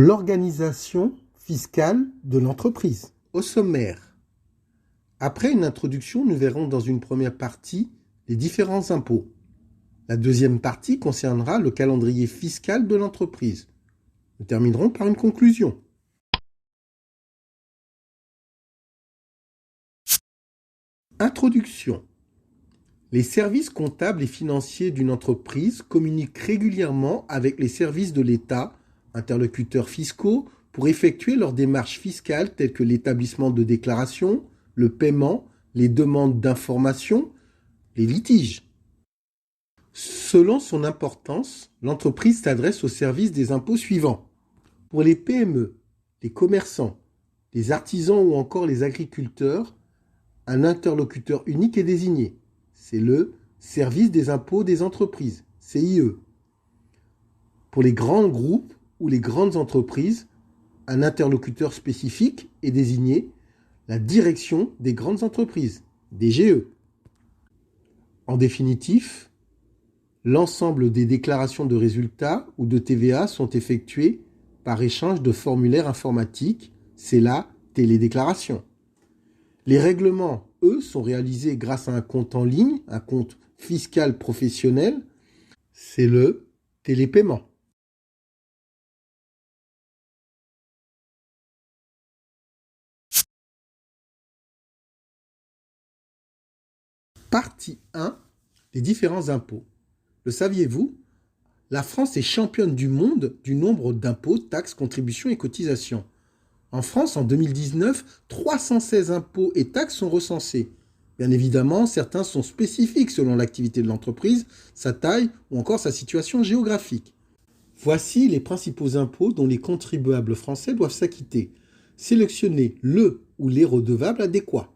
L'organisation fiscale de l'entreprise. Au sommaire. Après une introduction, nous verrons dans une première partie les différents impôts. La deuxième partie concernera le calendrier fiscal de l'entreprise. Nous terminerons par une conclusion. Introduction. Les services comptables et financiers d'une entreprise communiquent régulièrement avec les services de l'État, interlocuteurs fiscaux, pour effectuer leurs démarches fiscales telles que l'établissement de déclarations, le paiement, les demandes d'informations, les litiges. Selon son importance, l'entreprise s'adresse aux services des impôts suivants. Pour les PME, les commerçants, les artisans ou encore les agriculteurs, un interlocuteur unique est désigné. C'est le service des impôts des entreprises, CIE. Pour les grands groupes ou les grandes entreprises, un interlocuteur spécifique est désigné, la direction des grandes entreprises, DGE. En définitif, l'ensemble des déclarations de résultats ou de TVA sont effectuées par échange de formulaires informatiques, c'est la télédéclaration. Les règlements, eux, sont réalisés grâce à un compte en ligne, un compte fiscal professionnel, c'est le télépaiement. Partie 1. Les différents impôts. Le saviez-vous? La France est championne du monde du nombre d'impôts, taxes, contributions et cotisations. En France, en 2019, 316 impôts et taxes sont recensés. Bien évidemment, certains sont spécifiques selon l'activité de l'entreprise, sa taille ou encore sa situation géographique. Voici les principaux impôts dont les contribuables français doivent s'acquitter. Sélectionnez le ou les redevables adéquats.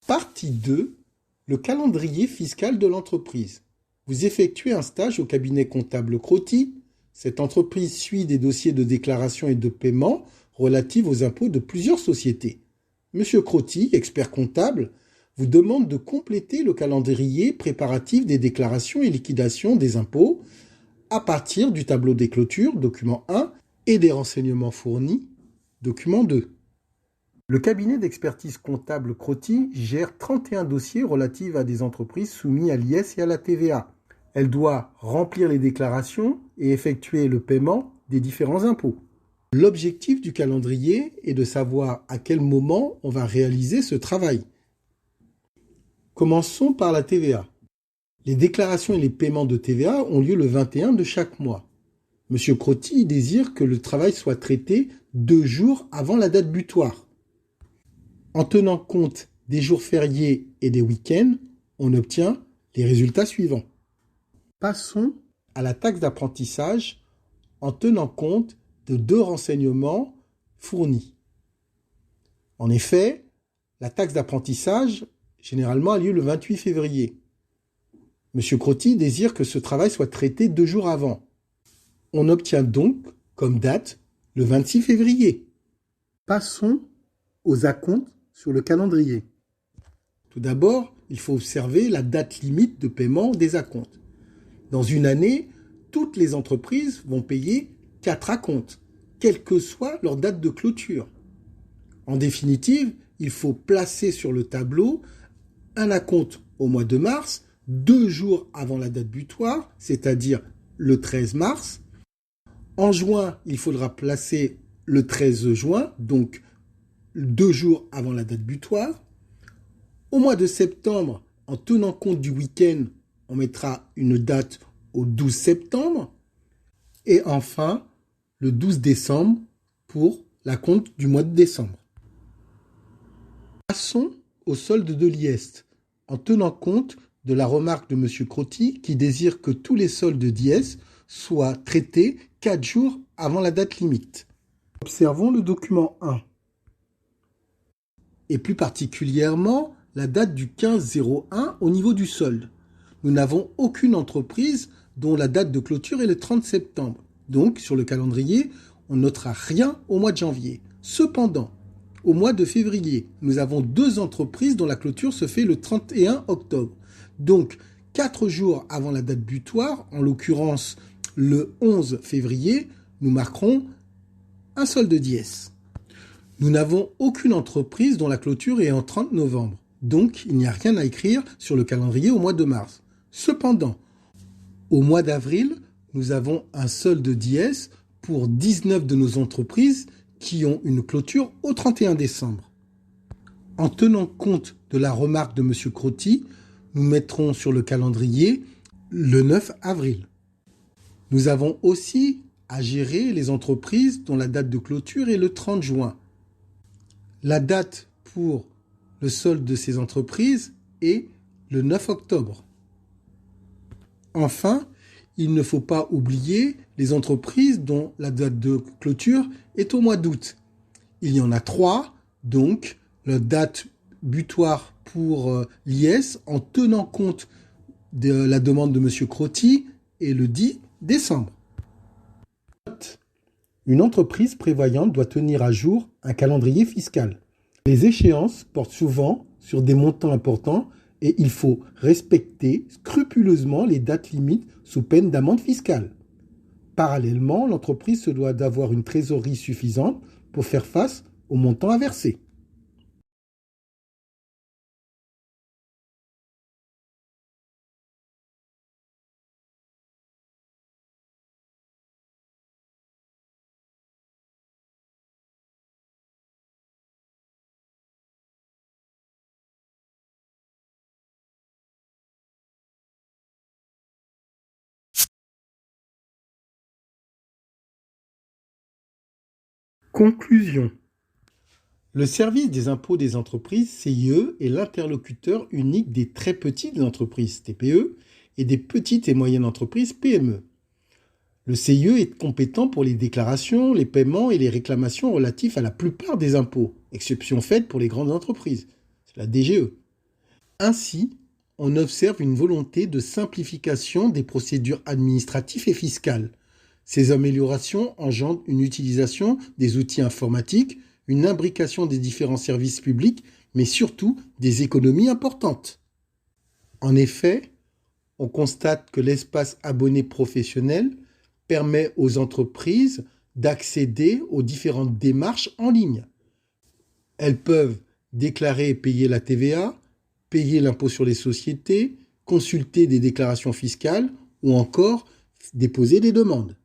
Partie 2. Le calendrier fiscal de l'entreprise. Vous effectuez un stage au cabinet comptable Crotty. Cette entreprise suit des dossiers de déclaration et de paiement relatifs aux impôts de plusieurs sociétés. Monsieur Crotty, expert comptable, vous demande de compléter le calendrier préparatif des déclarations et liquidations des impôts à partir du tableau des clôtures, document 1, et des renseignements fournis, document 2. Le cabinet d'expertise comptable Crotty gère 31 dossiers relatifs à des entreprises soumises à l'IS et à la TVA. Elle doit remplir les déclarations et effectuer le paiement des différents impôts. L'objectif du calendrier est de savoir à quel moment on va réaliser ce travail. Commençons par la TVA. Les déclarations et les paiements de TVA ont lieu le 21 de chaque mois. Monsieur Crotty désire que le travail soit traité 2 jours avant la date butoir. En tenant compte des jours fériés et des week-ends, on obtient les résultats suivants. Passons à la taxe d'apprentissage en tenant compte de 2 renseignements fournis. En effet, la taxe d'apprentissage généralement a lieu le 28 février. Monsieur Crotty désire que ce travail soit traité 2 jours avant. On obtient donc comme date le 26 février. Passons aux acomptes sur le calendrier. Tout d'abord, il faut observer la date limite de paiement des acomptes. Dans une année, toutes les entreprises vont payer 4 acomptes, quelle que soit leur date de clôture. En définitive, il faut placer sur le tableau un acompte au mois de mars, 2 jours avant la date butoir, c'est-à-dire le 13 mars. En juin, il faudra placer le 13 juin, donc 2 jours avant la date butoir. Au mois de septembre, en tenant compte du week-end, on mettra une date au 12 septembre. Et enfin, le 12 décembre pour l'acompte du mois de décembre. Passons au solde de l'IEST, en tenant compte de la remarque de M. Crotti qui désire que tous les soldes d'IS soient traités 4 jours avant la date limite. Observons le document 1. Et plus particulièrement la date du 15-01 au niveau du solde. Nous n'avons aucune entreprise dont la date de clôture est le 30 septembre. Donc, sur le calendrier, on notera rien au mois de janvier. Cependant, au mois de février, nous avons 2 entreprises dont la clôture se fait le 31 octobre. Donc, 4 jours avant la date butoir, en l'occurrence le 11 février, nous marquerons un solde d'IS. Nous n'avons aucune entreprise dont la clôture est en 30 novembre. Donc, il n'y a rien à écrire sur le calendrier au mois de mars. Cependant, au mois d'avril, nous avons un solde d'IS pour 19 de nos entreprises qui ont une clôture au 31 décembre. En tenant compte de la remarque de M. Crotti, nous mettrons sur le calendrier le 9 avril. Nous avons aussi à gérer les entreprises dont la date de clôture est le 30 juin. La date pour le solde de ces entreprises est le 9 octobre. Enfin, il ne faut pas oublier les entreprises dont la date de clôture est au mois d'août. Il y en a 3, donc la date butoir pour l'IS en tenant compte de la demande de M. Crotti est le 10 décembre. Une entreprise prévoyante doit tenir à jour un calendrier fiscal. Les échéances portent souvent sur des montants importants et il faut respecter scrupuleusement les dates limites sous peine d'amende fiscale. Parallèlement, l'entreprise se doit d'avoir une trésorerie suffisante pour faire face aux montants à verser. Conclusion. Le service des impôts des entreprises, CIE, est l'interlocuteur unique des très petites entreprises, TPE, et des petites et moyennes entreprises, PME. Le CIE est compétent pour les déclarations, les paiements et les réclamations relatifs à la plupart des impôts, exception faite pour les grandes entreprises, c'est la DGE. Ainsi, on observe une volonté de simplification des procédures administratives et fiscales. Ces améliorations engendrent une utilisation des outils informatiques, une imbrication des différents services publics, mais surtout des économies importantes. En effet, on constate que l'espace abonné professionnel permet aux entreprises d'accéder aux différentes démarches en ligne. Elles peuvent déclarer et payer la TVA, payer l'impôt sur les sociétés, consulter des déclarations fiscales ou encore déposer des demandes.